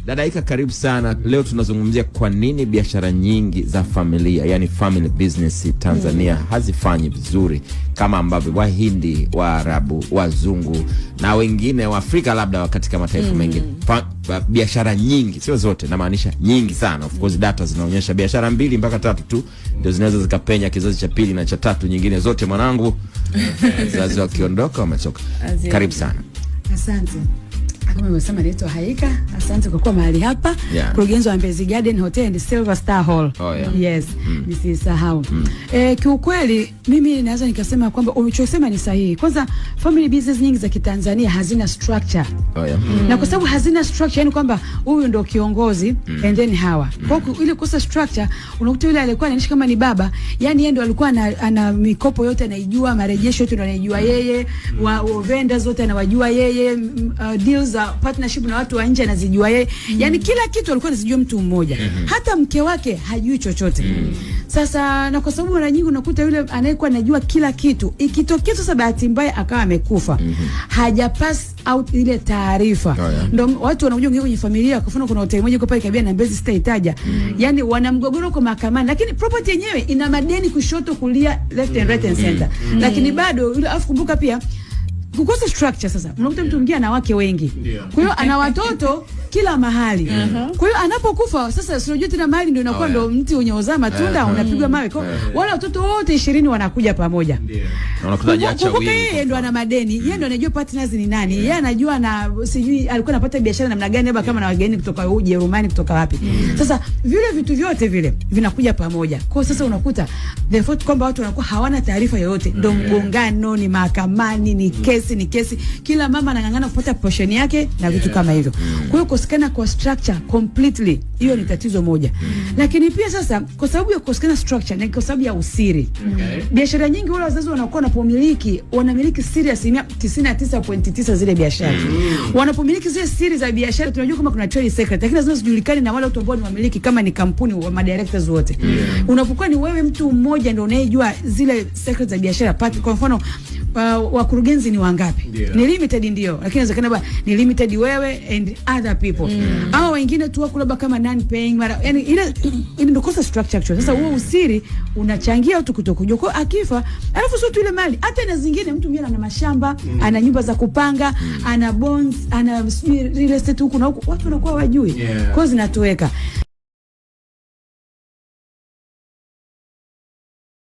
Dada Ika, karibu sana. Leo tunazungumzia kwa nini biashara nyingi za familia, yani family business Tanzania hazifanyi vizuri kama ambavyo Wahindi, Waarabu, Wazungu na wengine wa Afrika labda katika mataifa mengine. Biashara nyingi, sio zote, na maanisha nyingi sana. Of course data zinaonyesha biashara 2 mpaka 3 tu ndio zinaweza zikapenya kizazi cha 2 na cha 3, nyingine zote mwanangu zazi wakiondoka wamechoka. Karibu sana. Asante. Kama nimesema naitwa Haika, asante kwa kuwa mahali hapa. Mkurugenzi wa Mbezi Garden Hotel and Silver Star Hall. Yes, nisisahau. Kiukweli mimi naweza nikasema kwamba ulichosema ni sahihi. Kwanza family business nyingi za Kitanzania hazina structure. Na kwa sababu hazina structure, yani kwamba huyu ndio kiongozi and then hawa. Kwa hiyo ile kosa structure, unakuta yule alikuwa anaishi kama ni baba, yani yeye ndio alikuwa ana mikopo yote anaijua, marejesho yote ndio anaijua yeye, vendors wote anawajua yeye, deals partnership na watu wa nje anazijua yeye. Yani kila kitu alikuwa anazijua mtu mmoja. Hata mke wake hajui chochote. Sasa na kwa sababu mara nyingi unakuta yule anayekuwa anajua kila kitu, ikitokea sasa bahati mbaya akawa amekufa, hajapass out ile taarifa. Ndio watu wanakuja kwenye familia, kwa mfano kuna hoteli moja iko pale Kabia na Mbezi sitaitaja. Yani wana mgogoro kwa mahakamani, lakini property yenyewe ina madeni kushoto kulia, left and right and center. Lakini bado yule afukumbuka pia kukosa structure. Sasa unakuta mtu mwingine ana wake wengi, kwa hiyo ana watoto kila mahali. Kwa hiyo anapokufa sasa, unajua tena mahali ndio inakuwa ndio mti wenye uzaa matunda, unapigwa mawe. Kwa wale watoto wote 20 wanakuja pamoja, unakuta jaacha wingi. Yeye ndio ana madeni, yeye ndio anajua partners ni nani, yeye anajua na sijui alikuwa anapata biashara namna gani, labda kama na wageni kutoka Ujerumani, kutoka wapi. Sasa vile vitu vyote vile vinakuja pamoja. Kwa hiyo sasa unakuta the fact kwamba watu wanakuwa hawana taarifa yoyote, ndio mgongano, ni mahakamani, ni ni kesi, kila mama anang'ang'ana kupata portion yake na vitu kama hivyo. Kwa hiyo kukosekana kwa structure completely, hiyo ni tatizo moja. Lakini pia sasa kwa sababu ya kukosekana structure na kwa sababu ya usiri, biashara nyingi wale wazazi wanakuwa wanamiliki siri ya 99.9 zile biashara. Wanapomiliki zile siri za biashara, tunajua kama kuna trade secret, lakini lazima zijulikane na wale watu ambao ni wamiliki, kama ni kampuni wa madirectors wote. Unapokuwa ni wewe mtu mmoja ndio unayejua zile secrets za biashara, kwa mfano wakurugenzi ni wangapi? Ni limited ndio, lakini inawezekana baba ni limited wewe and other people. Hao wengine tu wako labda kama non paying, yani ile ndio kosa structure actually. Sasa huo usiri unachangia watu kutokujua. Kwa akifa, alafu sio tu ile mali, hata na zingine mtu mwingine ana mashamba, ana nyumba za kupanga, ana bonds, ana real estate huku na huku, watu wanakuwa wajui. Kwa zinatoweka.